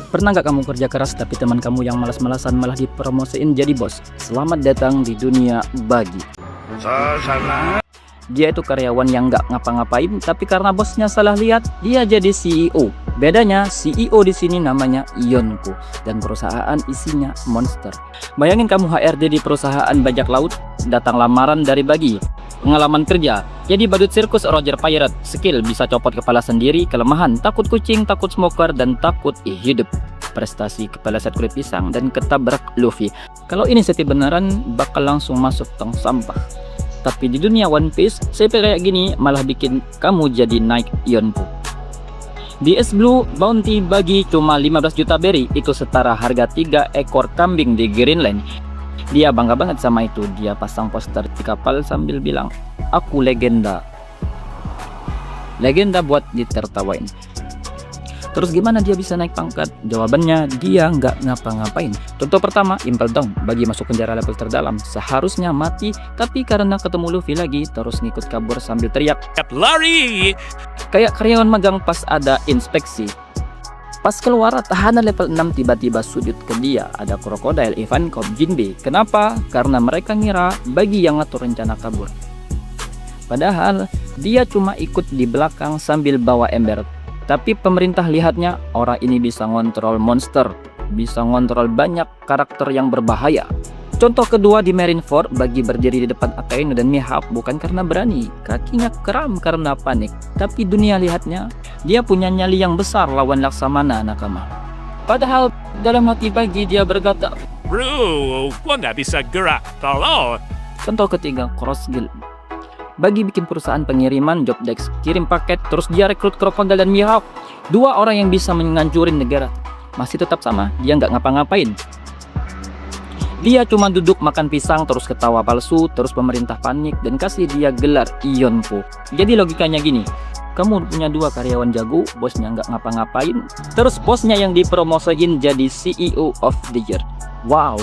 Pernah nggak kamu kerja keras tapi teman kamu yang malas-malasan malah dipromosiin jadi bos? Selamat datang di dunia bagi. Dia itu karyawan yang nggak ngapa-ngapain, tapi karena bosnya salah lihat, dia jadi CEO. Bedanya, CEO di sini namanya Yonko dan perusahaan isinya monster. Bayangin kamu HRD di perusahaan bajak laut, datang lamaran dari bagi. Pengalaman kerja, jadi badut sirkus Roger Pirate. Skill bisa copot kepala sendiri, kelemahan takut kucing, takut smoker, dan takut hidup. Prestasi kepala set kulit pisang dan ketabrak Luffy. Kalau ini seti beneran, bakal langsung masuk tong sampah. Tapi di dunia One Piece, CP kayak gini malah bikin kamu jadi naik Yonko. Di Es Blue, bounty bagi cuma 15 juta berry, itu setara harga 3 ekor kambing di Greenland. Dia bangga banget sama itu, dia pasang poster di kapal sambil bilang, "Aku legenda." Legenda buat ditertawain. Terus gimana dia bisa naik pangkat? Jawabannya, dia nggak ngapa-ngapain. Contoh pertama, Impel Down. Bagi masuk penjara level terdalam, seharusnya mati, tapi karena ketemu Luffy lagi, terus ngikut kabur sambil teriak, "Lari!" Kayak karyawan magang pas ada inspeksi. Pas keluar tahanan level 6 tiba-tiba sudut ke dia. Ada krokodil Ivankov Jinbe. Kenapa? Karena mereka ngira bagi yang ngatur rencana kabur. Padahal dia cuma ikut di belakang sambil bawa ember. Tapi pemerintah lihatnya orang ini bisa ngontrol monster, bisa ngontrol banyak karakter yang berbahaya. Contoh kedua di Marineford, bagi berdiri di depan Akainu dan Mihawk bukan karena berani, kakinya kram karena panik. Tapi dunia lihatnya, dia punya nyali yang besar lawan Laksamana nakama. Padahal dalam hati bagi dia berkata, "Bro, gua nggak bisa gerak, tolong." Contoh ketiga, Cross Guild. Bagi bikin perusahaan pengiriman job desk, kirim paket, terus dia rekrut Crocodile dan Mihawk, dua orang yang bisa mengancurin negara. Masih tetap sama, dia nggak ngapa-ngapain. Dia cuma duduk makan pisang, terus ketawa palsu, terus pemerintah panik dan kasih dia gelar Yonko. Jadi logikanya gini, kamu punya dua karyawan jago, bosnya nggak ngapa-ngapain, terus bosnya yang dipromosiin jadi CEO of the Year. Wow.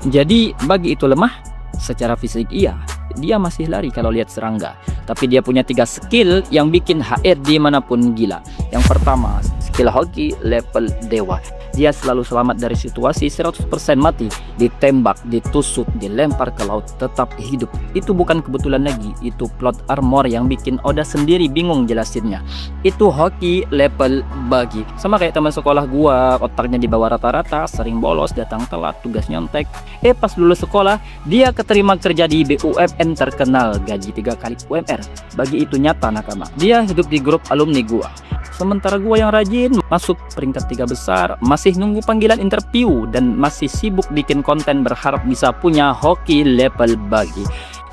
Jadi bagi itu lemah? Secara fisik iya. Dia masih lari kalau lihat serangga. Tapi dia punya 3 skill yang bikin HRD manapun gila. Yang pertama, skill hoki level dewa. Dia selalu selamat dari situasi 100% mati. Ditembak, ditusuk, dilempar ke laut, tetap hidup. Itu bukan kebetulan lagi. Itu plot armor yang bikin Oda sendiri bingung jelasinnya. Itu hoki level bagi. Sama kayak teman sekolah gua, otaknya di bawah rata-rata, sering bolos, datang telat, tugas nyontek. Pas lulus sekolah, dia keterima kerja di BUMN terkenal, gaji 3 kali UMR. Bagi itu nyata nakama. Dia hidup di grup alumni gua. Sementara gua yang rajin, masuk peringkat 3 besar, masih nunggu panggilan interview, dan masih sibuk bikin konten berharap bisa punya hoki level bagi.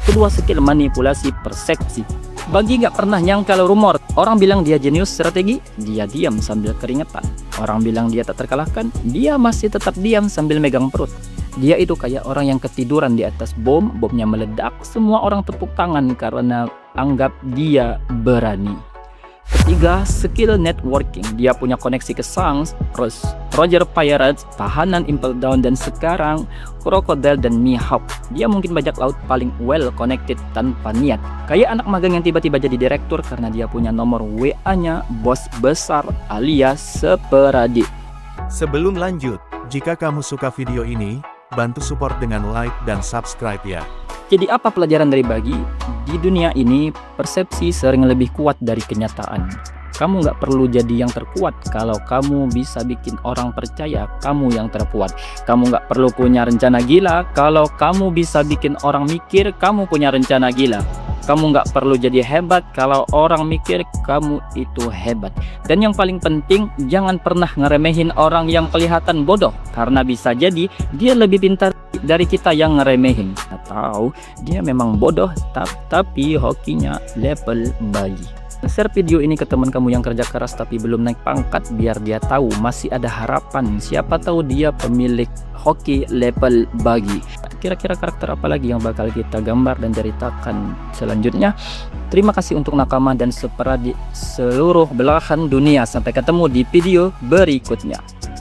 Kedua, skill manipulasi persepsi. Bagi gak pernah nyangkal rumor. Orang bilang dia jenius strategi, dia diam sambil keringetan. Orang bilang dia tak terkalahkan, dia masih tetap diam sambil megang perut. Dia itu kayak orang yang ketiduran di atas bomnya meledak, semua orang tepuk tangan karena anggap dia berani. Ketiga, skill networking. Dia punya koneksi ke Shanks, Roger Pirate, tahanan Impel Down, dan sekarang Crocodile dan Mihawk. Dia mungkin bajak laut paling well connected tanpa niat. Kayak anak magang yang tiba-tiba jadi direktur karena dia punya nomor WA-nya bos besar alias seperadik. Sebelum lanjut, jika kamu suka video ini, bantu support dengan like dan subscribe ya. Jadi apa pelajaran dari bagi? Di dunia ini, persepsi sering lebih kuat dari kenyataan. Kamu nggak perlu jadi yang terkuat kalau kamu bisa bikin orang percaya kamu yang terkuat. Kamu nggak perlu punya rencana gila kalau kamu bisa bikin orang mikir kamu punya rencana gila. Kamu nggak perlu jadi hebat kalau orang mikir kamu itu hebat. Dan yang paling penting, jangan pernah ngeremehin orang yang kelihatan bodoh. Karena bisa jadi dia lebih pintar dari kita yang ngeremehin. Atau dia memang bodoh tapi hokinya level bagi. Share video ini ke teman kamu yang kerja keras tapi belum naik pangkat, biar dia tahu masih ada harapan. Siapa tahu dia pemilik hoki level bagi. Kira-kira karakter apa lagi yang bakal kita gambar dan ceritakan selanjutnya. Terima kasih untuk nakama dan seperadik seluruh belahan dunia. Sampai ketemu di video berikutnya.